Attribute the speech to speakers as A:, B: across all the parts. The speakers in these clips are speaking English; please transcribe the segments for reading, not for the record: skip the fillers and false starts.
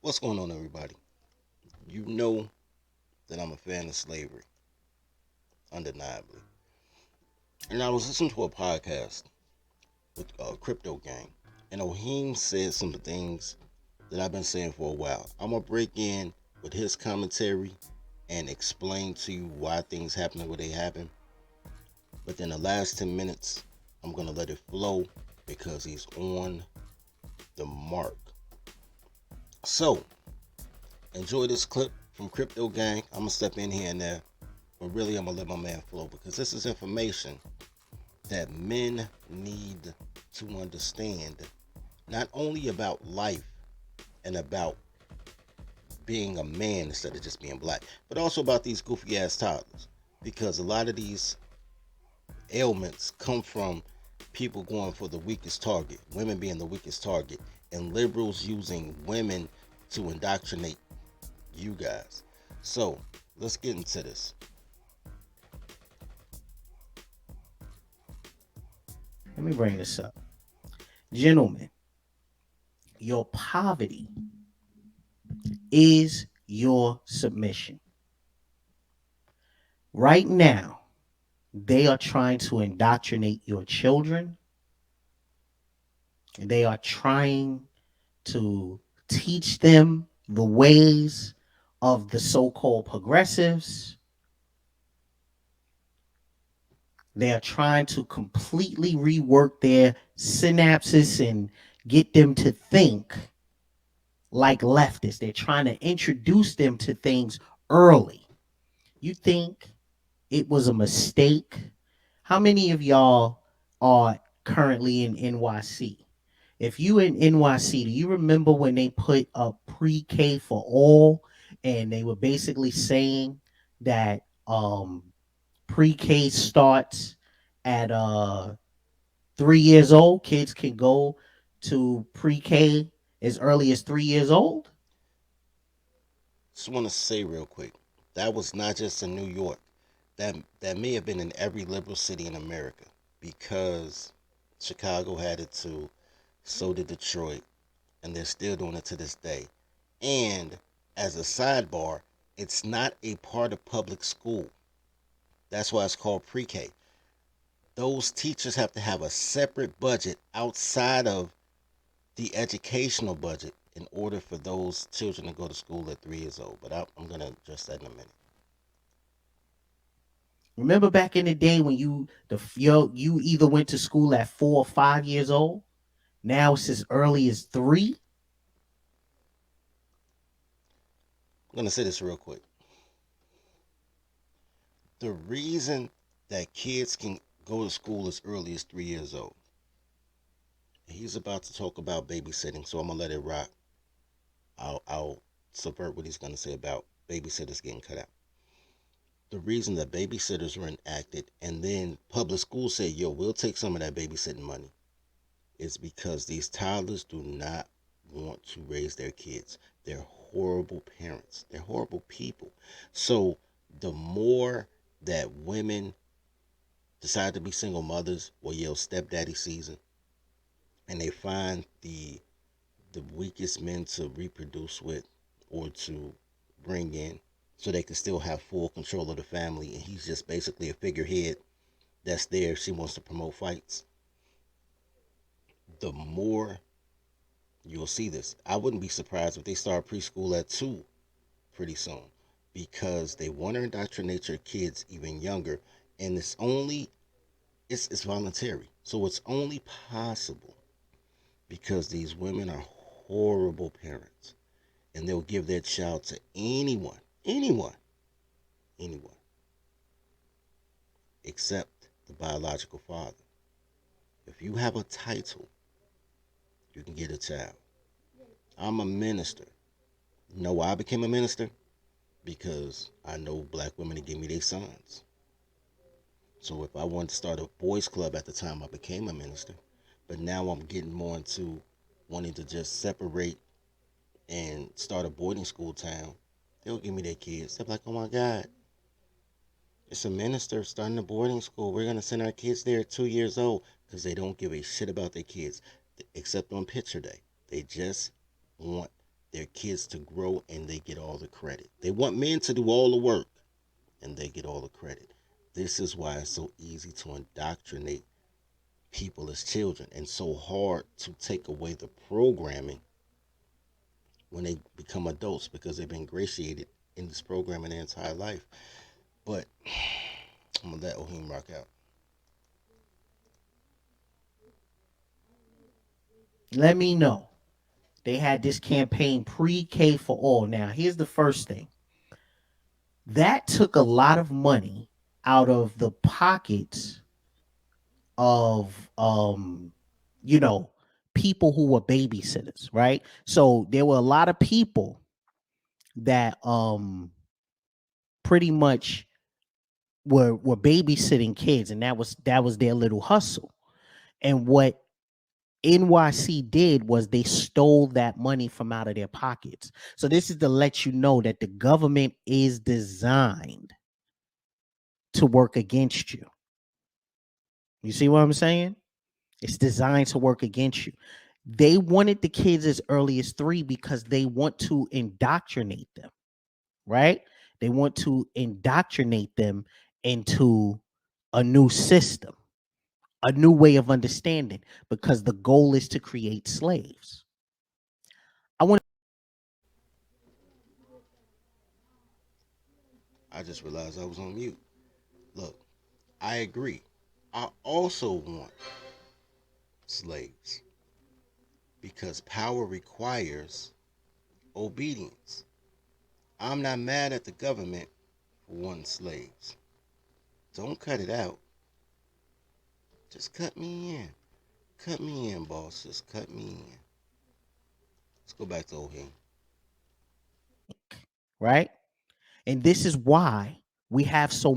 A: What's going on, everybody? You know that I'm a fan of slavery, undeniably. And I was listening to a podcast with Crypto Gang, and Ohim said some things that I've been saying for a while. I'm gonna break in with his commentary and explain to you why things happen the way they happen. But then the last 10 minutes, I'm gonna let it flow because he's on the mark. So enjoy this clip from Crypto Gang. I'm gonna step in here and there, but really I'm gonna let my man flow because this is information that men need to understand, not only about life and about being a man instead of just being black, but also about these goofy ass toddlers. Because a lot of these ailments come from people going for the weakest target, women being the weakest target, and liberals using women to indoctrinate you guys. So let's get into this.
B: Let me bring this up. Gentlemen, your poverty is your submission. Right now, they are trying to indoctrinate your children. They are trying to teach them the ways of the so called progressives. They are trying to completely rework their synapses and get them to think like leftists. They're trying to introduce them to things early. You think it was a mistake? How many of y'all are currently in NYC? If you in NYC, do you remember when they put a pre-K for all and they were basically saying that pre-K starts at 3 years old? Kids can go to pre-K as early as 3 years old.
A: Just want to say real quick, that was not just in New York. That may have been in every liberal city in America because Chicago had it too, so did Detroit, and they're still doing it to this day. And as a sidebar, it's not a part of public school. That's why it's called pre-K. Those teachers have to have a separate budget outside of the educational budget in order for those children to go to school at 3 years old. But I'm going to address that in a minute.
B: Remember back in the day when you either went to school at 4 or 5 years old. Now it's as early as 3.
A: I'm going to say this real quick. The reason that kids can go to school as early as 3 years old, he's about to talk about babysitting, so I'm going to let it rock. I'll subvert what he's going to say about babysitters getting cut out. The reason that babysitters were enacted and then public schools say, yo, we'll take some of that babysitting money is because these toddlers do not want to raise their kids. They're horrible parents. They're horrible people. So the more that women decide to be single mothers or yell stepdaddy season and they find the weakest men to reproduce with or to bring in so they can still have full control of the family and he's just basically a figurehead that's there. She wants to promote fights. The more you'll see this. I wouldn't be surprised if they start preschool at 2 pretty soon because they want to indoctrinate your kids even younger and it's voluntary. So it's only possible because these women are horrible parents and they'll give their child to anyone except the biological father. If you have a title, you can get a child. I'm a minister. You know why I became a minister? Because I know black women to give me their sons. So if I wanted to start a boys club at the time, I became a minister. But now I'm getting more into wanting to just separate and start a boarding school town. They'll give me their kids. They're like, oh my God, it's a minister starting a boarding school. We're going to send our kids there at 2 years old because they don't give a shit about their kids except on picture day. They just want their kids to grow and they get all the credit. They want men to do all the work and they get all the credit. This is why it's so easy to indoctrinate people as children and so hard to take away the programming when they become adults because they've been ingratiated in this programming their entire life. But I'm gonna let Ohim rock out.
B: Let me know. They had this campaign pre-K for all. Now, here's the first thing. That took a lot of money out of the pockets of you know, people who were babysitters, right? So there were a lot of people that pretty much were babysitting kids, and that was their little hustle. And what NYC did was they stole that money from out of their pockets. So this is to let you know that the government is designed to work against you. You see what I'm saying? It's designed to work against you. They wanted the kids as early as 3 because they want to indoctrinate them, right? They want to indoctrinate them into a new system, a new way of understanding, because the goal is to create slaves. I want
A: I just realized I was on mute. Look, I agree. I also want slaves because power requires obedience. I'm not mad at the government for wanting slaves. Don't cut it out. Just cut me in. Cut me in, boss. Just cut me in. Let's go back to Ohim.
B: right? And this is why we have so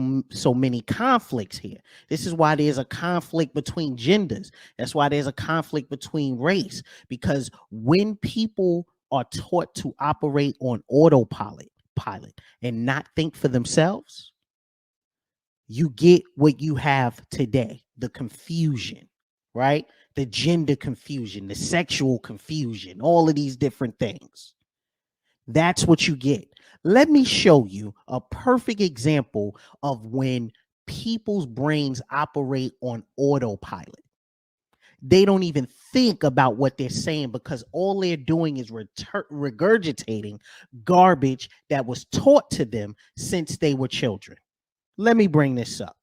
B: many conflicts here. This is why there's a conflict between genders. That's why there's a conflict between race, because when people are taught to operate on autopilot and not think for themselves, you get what you have today, the confusion, right? The gender confusion, the sexual confusion, all of these different things. That's what you get. Let me show you a perfect example of when people's brains operate on autopilot. They don't even think about what they're saying because all they're doing is regurgitating garbage that was taught to them since they were children. Let me bring this up.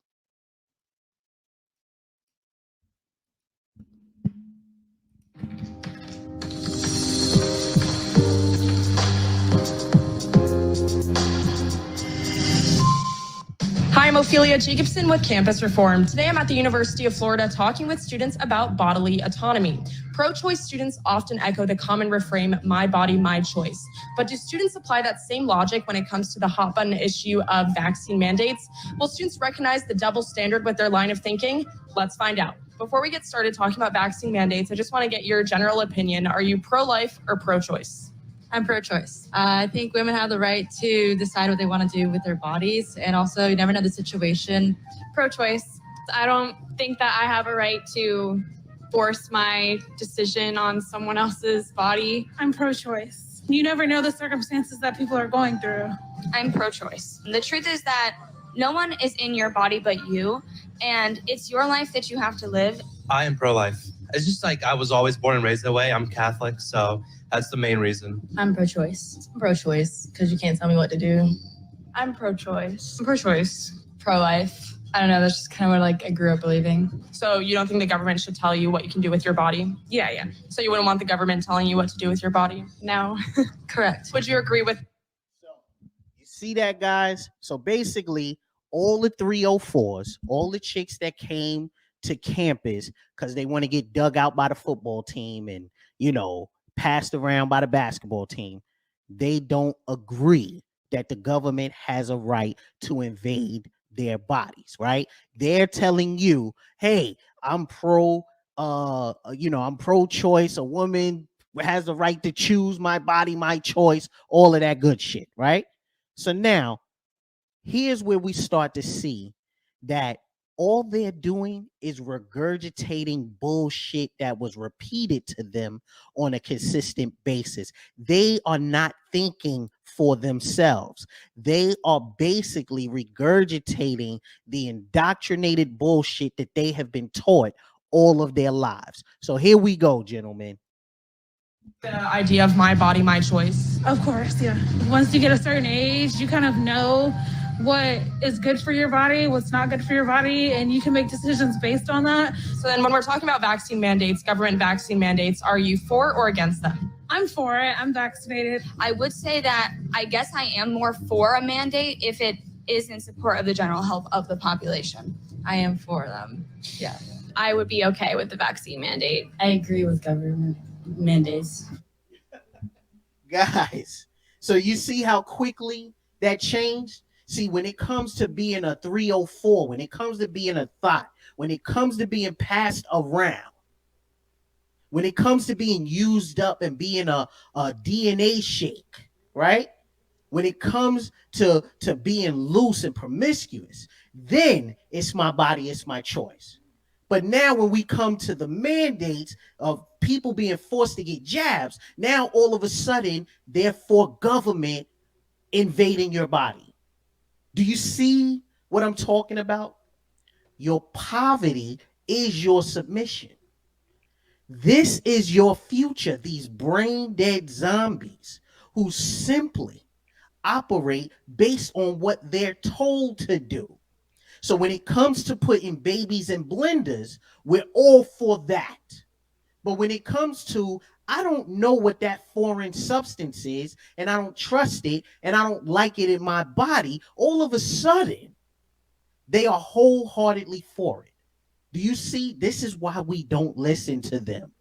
C: Hi, I'm Ophelia Jacobson with Campus Reform. Today I'm at the University of Florida talking with students about bodily autonomy. Pro-choice students often echo the common refrain, my body, my choice. But do students apply that same logic when it comes to the hot button issue of vaccine mandates? Will students recognize the double standard with their line of thinking? Let's find out. Before we get started talking about vaccine mandates, I just want to get your general opinion. Are you pro-life or pro-choice?
D: I'm pro-choice. I think women have the right to decide what they want to do with their bodies, and also you never know the situation.
E: Pro-choice. I don't think that I have a right to force my decision on someone else's body.
F: I'm pro-choice. You never know the circumstances that people are going through.
G: I'm pro-choice. The truth is that no one is in your body but you, and it's your life that you have to live.
H: I am pro-life. It's just like I was always born and raised that way. I'm Catholic, so that's the main reason.
D: I'm pro-choice. I'm pro-choice because you can't tell me what to do.
E: I'm pro-choice.
C: I'm pro-choice.
D: Pro-life. I don't know. That's just kind of what I grew up believing.
C: So you don't think the government should tell you what you can do with your body?
E: Yeah.
C: So you wouldn't want the government telling you what to do with your body?
E: No.
D: Correct.
C: Would you agree with?
B: So you see that, guys? So basically, all the 304s, all the chicks that came to campus because they want to get dug out by the football team and, passed around by the basketball team, they don't agree that the government has a right to invade their bodies, right? They're telling you, hey, I'm I'm pro-choice. A woman has the right to choose my body, my choice, all of that good shit, right? So now, here's where we start to see that all they're doing is regurgitating bullshit that was repeated to them on a consistent basis. They are not thinking for themselves. They are basically regurgitating the indoctrinated bullshit that they have been taught all of their lives. So here we go, gentlemen.
C: The idea of my body, my choice.
F: Of course, yeah. Once you get a certain age, you kind of know what is good for your body, what's not good for your body, and you can make decisions based on that.
C: So then when we're talking about vaccine mandates, government vaccine mandates, are you for or against them?
F: I'm for it. I'm vaccinated.
G: I would say that I guess I am more for a mandate if it is in support of the general health of the population.
D: I am for them. Yeah.
E: I would be okay with the vaccine mandate.
I: I agree with government mandates.
B: Guys, so you see how quickly that changed? See, when it comes to being a 304, when it comes to being a thought, when it comes to being passed around, when it comes to being used up and being a DNA shake, right? When it comes to being loose and promiscuous, then it's my body, it's my choice. But now when we come to the mandates of people being forced to get jabs, now all of a sudden, therefore, government invading your body. Do you see what I'm talking about? Your poverty is your submission. This is your future, these brain dead zombies who simply operate based on what they're told to do. So when it comes to putting babies in blenders, we're all for that. But when it comes to, I don't know what that foreign substance is, and I don't trust it, and I don't like it in my body, all of a sudden, they are wholeheartedly for it. Do you see? This is why we don't listen to them.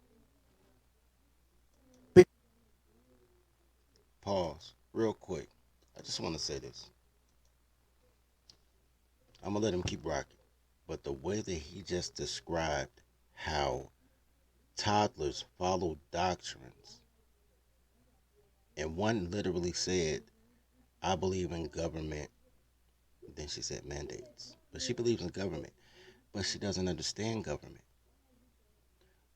A: Pause real quick. I just want to say this. I'm going to let him keep rocking. But the way that he just described how toddlers follow doctrines, and one literally said, I believe in government. Then she said mandates. But she believes in government. But she doesn't understand government.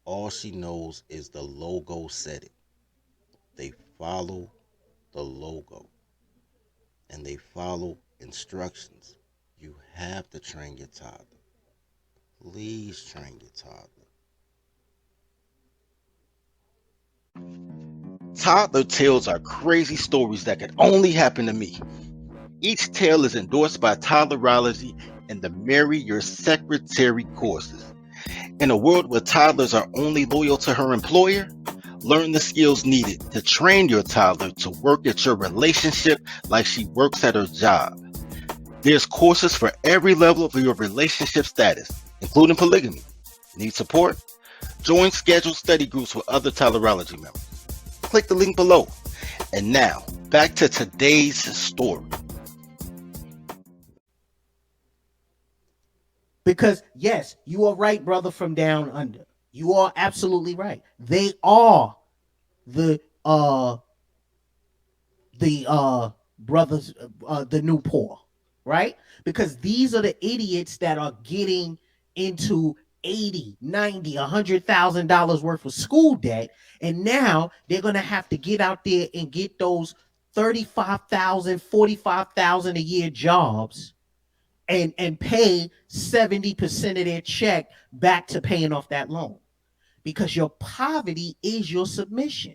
A: All she knows is the logo said it. They follow the logo. And they follow instructions. You have to train your toddler. Please train your toddler. Toddler tales are crazy stories that could only happen to me. Each tale is endorsed by Toddlerology and the Marry Your Secretary courses. In a world where toddlers are only loyal to her employer, learn the skills needed to train your toddler to work at your relationship like she works at her job. There's courses for every level of your relationship status, including polygamy. Need support? Join scheduled study groups with other Toddlerology members. Click the link below. And now, back to today's story.
B: Because, yes, you are right, brother from down under. You are absolutely right. They are the brothers, the new poor, right? Because these are the idiots that are getting into $80, $90, $100,000 worth of school debt, and now they're gonna have to get out there and get those $35,000, $45,000 a year jobs, and pay 70% of their check back to paying off that loan, because your poverty is your submission.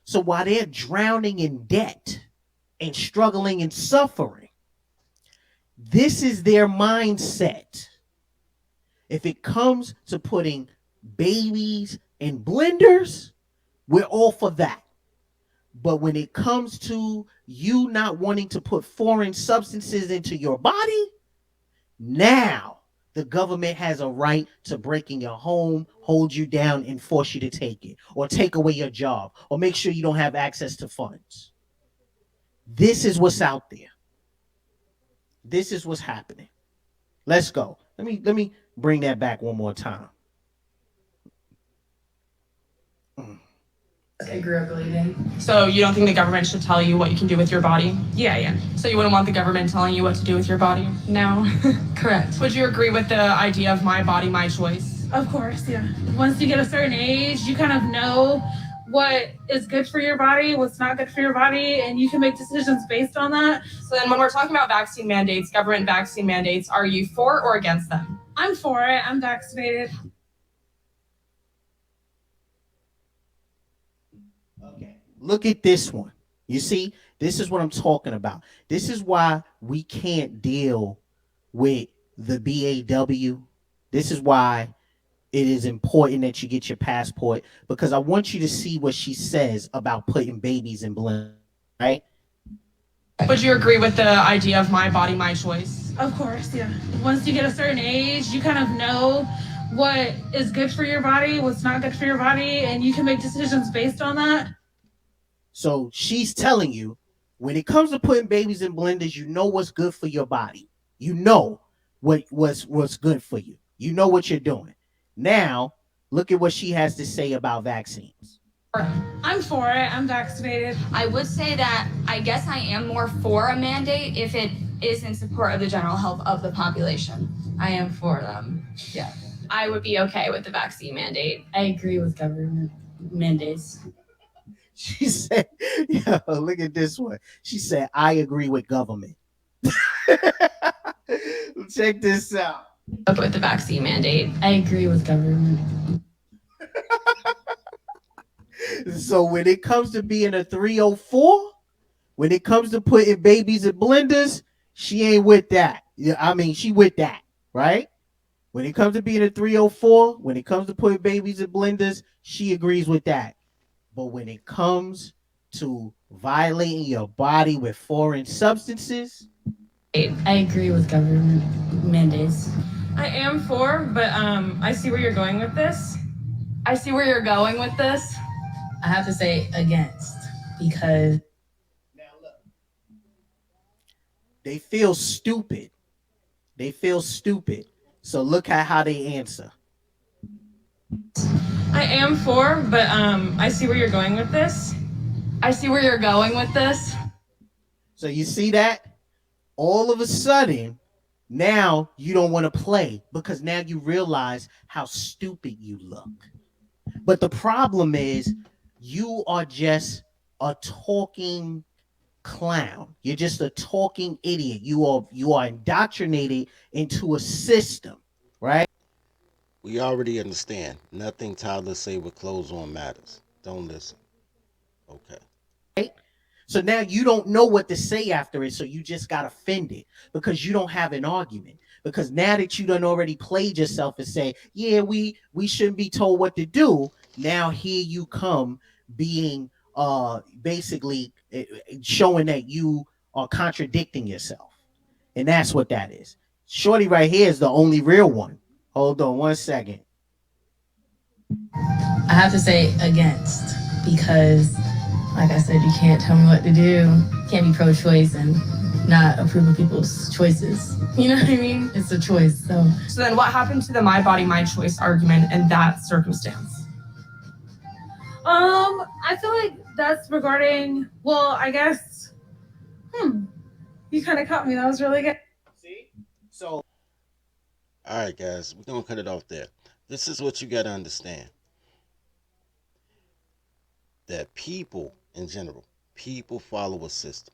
B: So while they're drowning in debt and struggling and suffering, this is their mindset. If it comes to putting babies in blenders, we're all for that. But when it comes to you not wanting to put foreign substances into your body, now the government has a right to break in your home, hold you down, and force you to take it, or take away your job, or make sure you don't have access to funds. This is what's out there. This is what's happening. Let's go. Let me bring that back one more time.
I: I grew up believing.
C: So you don't think the government should tell you what you can do with your body?
E: Yeah.
C: So you wouldn't want the government telling you what to do with your body?
E: No.
C: Correct. Would you agree with the idea of my body, my choice?
F: Of course, yeah. Once you get a certain age, you kind of know what is good for your body, what's not good for your body, and you can make decisions based on that.
C: So then when we're talking about vaccine mandates, government vaccine mandates, are you for or against them?
F: I'm for it. I'm vaccinated.
B: Okay. Look at this one. You see, this is what I'm talking about. This is why we can't deal with the BAW. This is why it is important that you get your passport, because I want you to see what she says about putting babies in blend, right?
C: Would you agree with the idea of my body, my choice?
F: Of course, yeah. Once you get a certain age, you kind of know what is good for your body, what's not good for your body, and you can make decisions based on that.
B: So she's telling you, when it comes to putting babies in blenders, you know what's good for your body. You know what's good for you. You know what you're doing. Now, look at what she has to say about vaccines.
F: I'm for it. I'm vaccinated.
G: I would say that I guess I am more for a mandate if it is in support of the general health of the population.
D: I am for them. Yeah.
E: I would be okay with the vaccine mandate.
I: I agree with government mandates.
B: She said, yo, look at this one. She said, I agree with government. Check this out.
E: With the vaccine mandate.
I: I agree with government.
B: So when it comes to being a 304, when it comes to putting babies in blenders, she ain't with that. Yeah, I mean, she with that, right? When it comes to being a 304, when it comes to putting babies in blenders, she agrees with that. But when it comes to violating your body with foreign substances,
I: I agree with government mandates.
C: I am for, but I see where you're going with this.
G: I see where you're going with this.
I: I have to say against, because
B: they feel stupid. They feel stupid. So look at how they answer.
C: I am for, but I see where you're going with this.
G: I see where you're going with this.
B: So you see that? All of a sudden, now you don't want to play because now you realize how stupid you look. But the problem is you are just a talking clown. You're just a talking idiot. You are indoctrinated into a system, right?
A: We already understand. Nothing Tyler say with clothes on matters. Don't listen. Okay.
B: So now you don't know what to say after it, so you just got offended because you don't have an argument. Because now that you done already played yourself and say, yeah, we shouldn't be told what to do. Now here you come being basically showing that you are contradicting yourself. And that's what that is. Shorty right here is the only real one. Hold on 1 second.
I: I have to say against, because like I said, you can't tell me what to do. You can't be pro-choice and not approve of people's choices. You know what I mean? It's a choice. So
C: then what happened to the my body, my choice argument in that circumstance?
F: I feel like that's regarding, well, I guess, you kind of caught me. That was really good.
B: See? So
A: All right, guys, we're going to cut it off there. This is what you got to understand. That people, in general, people follow a system.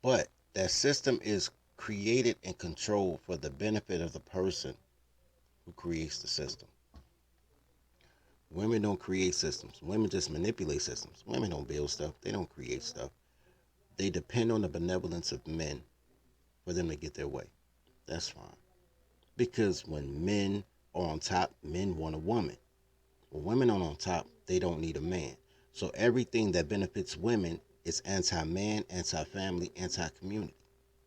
A: But that system is created and controlled for the benefit of the person who creates the system. Women don't create systems. Women just manipulate systems. Women don't build stuff. They don't create stuff. They depend on the benevolence of men for them to get their way. That's fine. Because when men are on top, men want a woman. When women are on top, they don't need a man. So everything that benefits women is anti-man, anti-family, anti-community,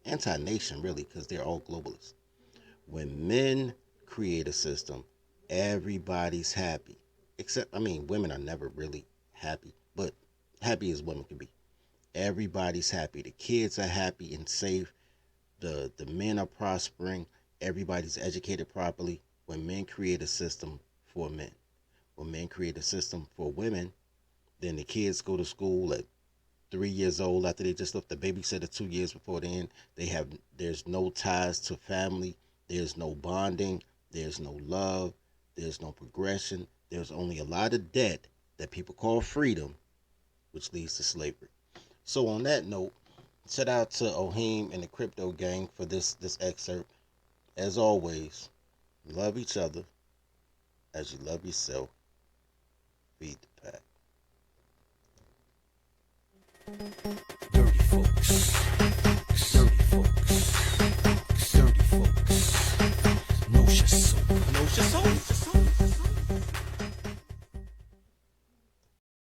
A: anti-nation, really, because they're all globalists. When men create a system, everybody's happy. Except, women are never really happy, but happy as women can be. Everybody's happy. The kids are happy and safe. The men are prospering. Everybody's educated properly when men create a system for men. When men create a system for women, then the kids go to school at 3 years old after they just left the babysitter 2 years before then. There's no ties to family, there's no bonding, there's no love, there's no progression. There's only a lot of debt that people call freedom, which leads to slavery. So on that note, shout out to Ohim and the crypto gang for this excerpt. As always, love each other as you love yourself. Feed the pack.